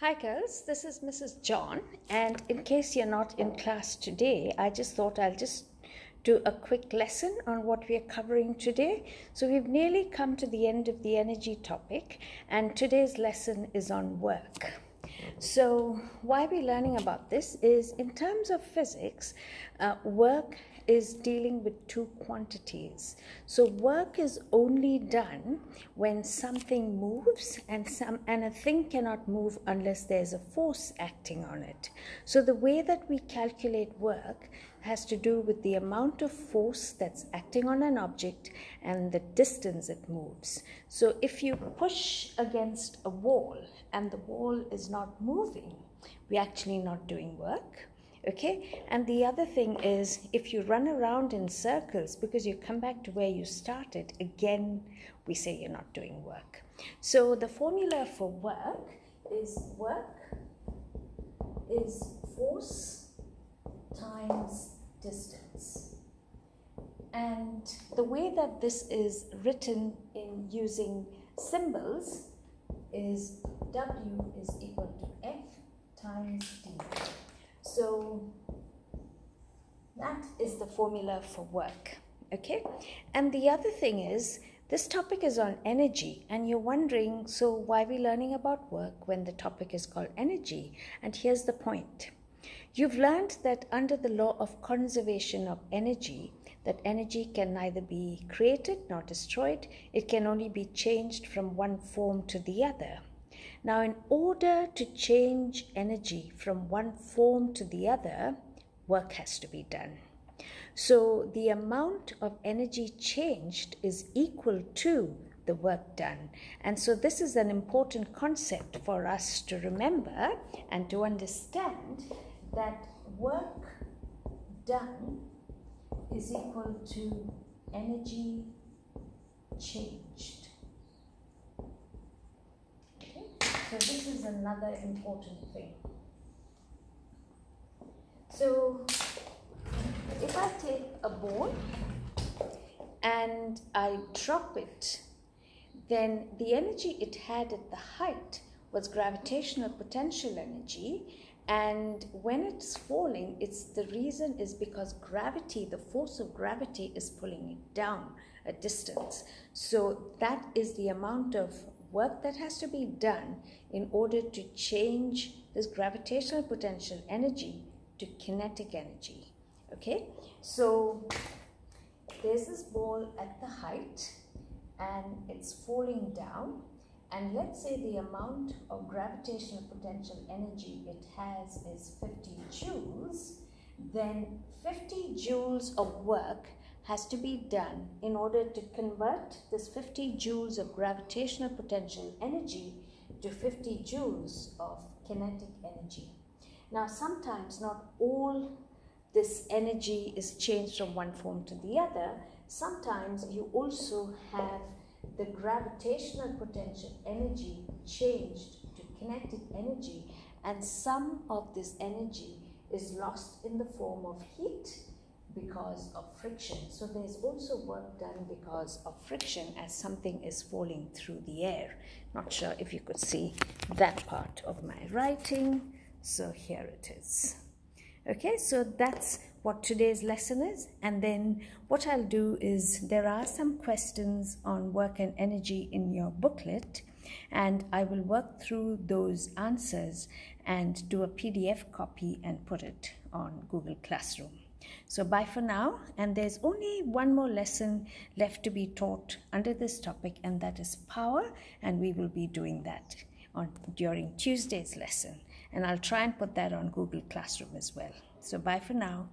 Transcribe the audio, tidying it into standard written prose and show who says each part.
Speaker 1: Hi girls, this is Mrs. John, and in case you're not in class today, I just thought I'll just do a quick lesson on what we are covering today. So we've nearly come to the end of the energy topic, and today's lesson is on work. So why we're learning about this is in terms of physics, work is dealing with two quantities. So work is only done when something moves, and a thing cannot move unless there's a force acting on it. So the way that we calculate work has to do with the amount of force that's acting on an object and the distance it moves. So if you push against a wall and the wall is not moving, we're actually not doing work. Okay, and the other thing is if you run around in circles because you come back to where you started, again, we say you're not doing work. So the formula for work is force times distance. And the way that this is written in using symbols is W is equal to F times D. So that is the formula for work, okay? And the other thing is, this topic is on energy, and you're wondering, so why are we learning about work when the topic is called energy? And here's the point. You've learned that under the law of conservation of energy, that energy can neither be created nor destroyed. It can only be changed from one form to the other. Now, in order to change energy from one form to the other, work has to be done. So the amount of energy changed is equal to the work done. And so this is an important concept for us to remember and to understand, that work done is equal to energy changed. So this is another important thing. So if I take a ball and I drop it, then the energy it had at the height was gravitational potential energy, and when it's falling, the reason is because gravity, the force of gravity is pulling it down a distance. So that is the amount of work that has to be done in order to change this gravitational potential energy to kinetic energy. Okay, so there's this ball at the height and it's falling down, and let's say the amount of gravitational potential energy it has is 50 joules, then 50 joules of work has to be done in order to convert this 50 joules of gravitational potential energy to 50 joules of kinetic energy. Now, sometimes not all this energy is changed from one form to the other. Sometimes you also have the gravitational potential energy changed to kinetic energy, and some of this energy is lost in the form of heat because of friction. So there's also work done because of friction as something is falling through the air. Not sure if you could see that part of my writing. So here it is. Okay, so that's what today's lesson is. And then what I'll do is, there are some questions on work and energy in your booklet, and I will work through those answers and do a PDF copy and put it on Google Classroom. So bye for now, and there's only one more lesson left to be taught under this topic, and that is power, and we will be doing that during Tuesday's lesson, and I'll try and put that on Google Classroom as well. So bye for now.